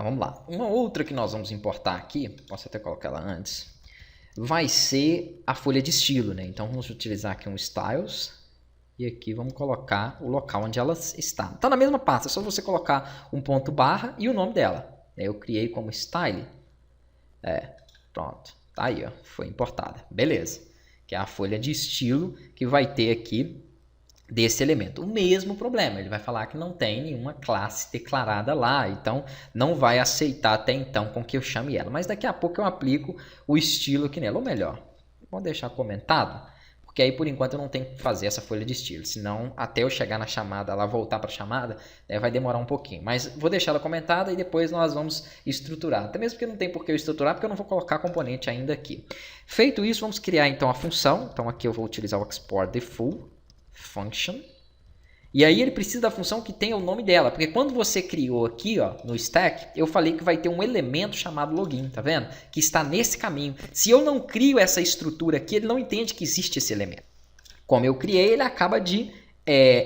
Então vamos lá. Uma outra que nós vamos importar aqui, posso até colocar ela antes, vai ser a folha de estilo, né? Então vamos utilizar aqui um styles e aqui vamos colocar o local onde ela está. Está na mesma pasta, é só você colocar um ponto barra e o nome dela. Eu criei como style. Pronto. Tá aí, ó. Foi importada. Beleza. Que é a folha de estilo que vai ter aqui desse elemento. O mesmo problema, ele vai falar que não tem nenhuma classe declarada lá, então não vai aceitar até então com que eu chame ela. Mas daqui a pouco eu aplico o estilo aqui nela, ou melhor, vou deixar comentado, porque aí por enquanto eu não tenho que fazer essa folha de estilo, senão até eu chegar na chamada, lá voltar para a chamada, vai demorar um pouquinho. Mas vou deixar ela comentada e depois nós vamos estruturar, até mesmo porque não tem por que eu estruturar, porque eu não vou colocar componente ainda aqui. Feito isso, vamos criar então a função. Então aqui eu vou utilizar o export default function, e aí ele precisa da função que tenha o nome dela, porque quando você criou aqui, ó, no stack, eu falei que vai ter um elemento chamado login, tá vendo? Que está nesse caminho. Se eu não crio essa estrutura aqui, ele não entende que existe esse elemento. Como eu criei, ele acaba de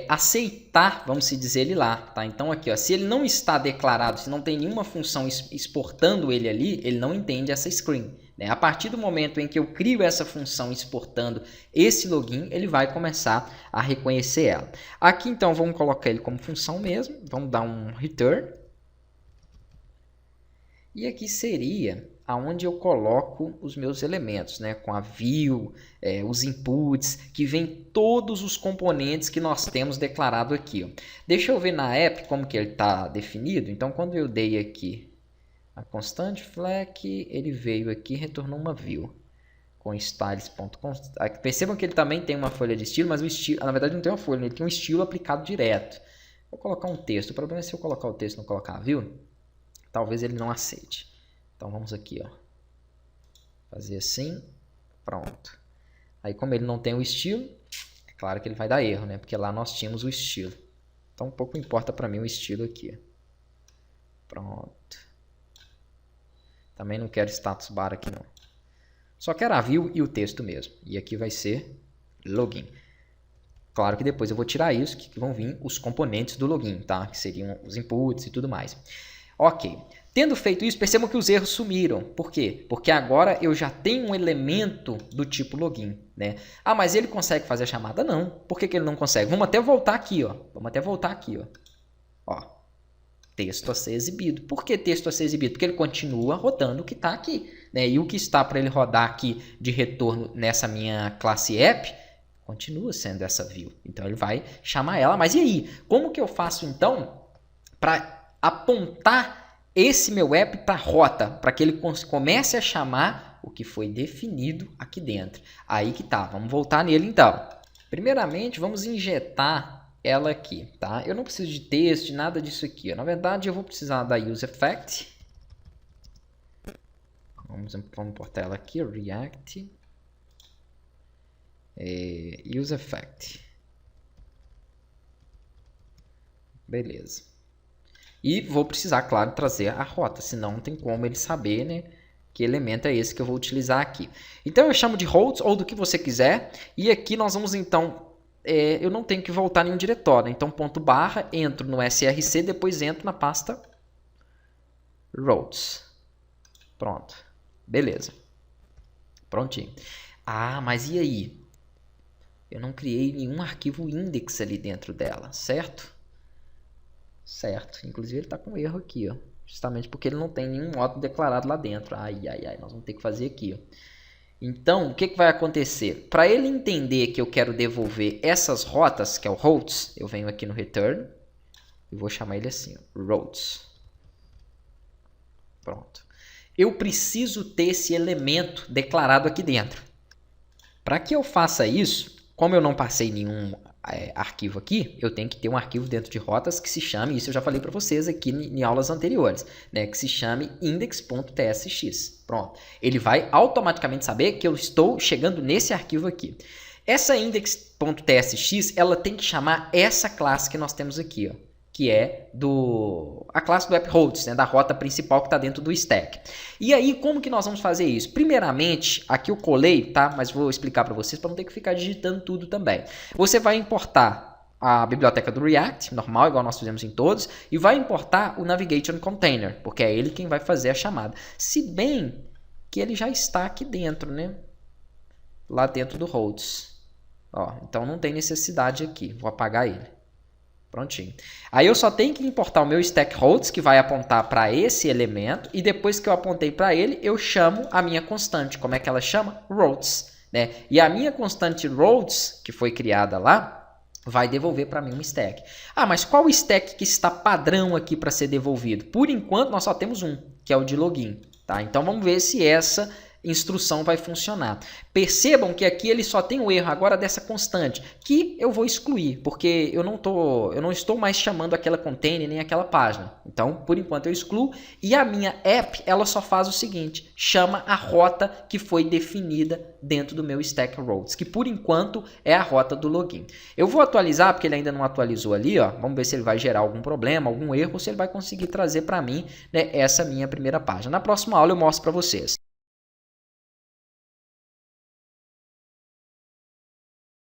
aceitar, vamos dizer, ele lá, tá? Então aqui, ó, se ele não está declarado, se não tem nenhuma função exportando ele ali, ele não entende essa screen. A partir do momento em que eu crio essa função exportando esse login, ele vai começar a reconhecer ela. Aqui então vamos colocar ele como função mesmo, vamos dar um return. E aqui seria aonde eu coloco os meus elementos, né? Com a view, os inputs, que vem todos os componentes que nós temos declarado aqui. Ó. Deixa eu ver na app como que ele está definido. Então quando eu dei aqui a constante flag, ele veio aqui e retornou uma view com styles.const. Percebam que ele também tem uma folha de estilo, mas o estilo, na verdade não tem uma folha, ele tem um estilo aplicado direto. Vou colocar um texto. O problema é se eu colocar o texto e não colocar a view, talvez ele não aceite. Então vamos aqui, ó, fazer assim, pronto. Aí como ele não tem o estilo, é claro que ele vai dar erro, né? Porque lá nós tínhamos o estilo. Então pouco importa para mim o estilo aqui. Pronto. Também não quero status bar aqui não. Só quero a view e o texto mesmo. E aqui vai ser login. Claro que depois eu vou tirar isso, que vão vir os componentes do login, tá? Que seriam os inputs e tudo mais. Ok. Tendo feito isso, percebam que os erros sumiram. Por quê? Porque agora eu já tenho um elemento do tipo login, né? Ah, mas ele consegue fazer a chamada? Não. Por que ele não consegue? Vamos até voltar aqui, ó. Ó. Texto a ser exibido. Por que texto a ser exibido? Porque ele continua rodando o que está aqui, né? E o que está para ele rodar aqui de retorno nessa minha classe app continua sendo essa view. Então ele vai chamar ela. Mas e aí? Como que eu faço então para apontar esse meu app para a rota, para que ele comece a chamar o que foi definido aqui dentro? Aí que tá. Vamos voltar nele então. Primeiramente, vamos injetar ela aqui, tá? Eu não preciso de texto, de nada disso aqui. Na verdade, eu vou precisar da useEffect. Vamos importar ela aqui, React. useEffect. Beleza. E vou precisar, claro, trazer a rota, senão não tem como ele saber, né, que elemento é esse que eu vou utilizar aqui. Então eu chamo de routes ou do que você quiser. E aqui nós vamos então... eu não tenho que voltar em nenhum diretório. Então, ponto barra, entro no src, depois entro na pasta routes. Pronto. Beleza. Prontinho. Ah, mas e aí? Eu não criei nenhum arquivo index ali dentro dela, certo? Certo. Inclusive, ele está com erro aqui, ó. Justamente porque ele não tem nenhum modo declarado lá dentro. Ai. Nós vamos ter que fazer aqui, ó. Então, o que vai acontecer? Para ele entender que eu quero devolver essas rotas, que é o routes, eu venho aqui no return e vou chamar ele assim, routes. Pronto. Eu preciso ter esse elemento declarado aqui dentro. Para que eu faça isso, como eu não passei nenhum arquivo aqui, eu tenho que ter um arquivo dentro de rotas que se chame, isso eu já falei para vocês aqui em aulas anteriores, né, que se chame index.tsx. Pronto. Ele vai automaticamente saber que eu estou chegando nesse arquivo aqui. Essa index.tsx, ela tem que chamar essa classe que nós temos aqui, ó, que é a classe do AppRoutes, né, da rota principal que está dentro do stack. E aí, como que nós vamos fazer isso? Primeiramente, aqui eu colei, tá? Mas vou explicar para vocês para não ter que ficar digitando tudo também. Você vai importar a biblioteca do React, normal, igual nós fizemos em todos, e vai importar o Navigation Container, porque é ele quem vai fazer a chamada. Se bem que ele já está aqui dentro, né? Lá dentro do routes. Ó, então não tem necessidade aqui. Vou apagar ele. Prontinho. Aí eu só tenho que importar o meu stack routes, que vai apontar para esse elemento, e depois que eu apontei para ele, eu chamo a minha constante. Como é que ela chama? Routes, né? E a minha constante routes, que foi criada lá, vai devolver para mim um stack. Ah, mas qual stack que está padrão aqui para ser devolvido? Por enquanto, nós só temos um, que é o de login. Tá? Então, vamos ver se essa instrução vai funcionar. Percebam que aqui ele só tem o erro agora dessa constante, que eu vou excluir, porque eu não estou mais chamando aquela container nem aquela página. Então, por enquanto eu excluo, e a minha app, ela só faz o seguinte, chama a rota que foi definida dentro do meu stack routes, que por enquanto é a rota do login. Eu vou atualizar, porque ele ainda não atualizou ali, ó. Vamos ver se ele vai gerar algum problema, algum erro, ou se ele vai conseguir trazer para mim, né, essa minha primeira página. Na próxima aula eu mostro para vocês.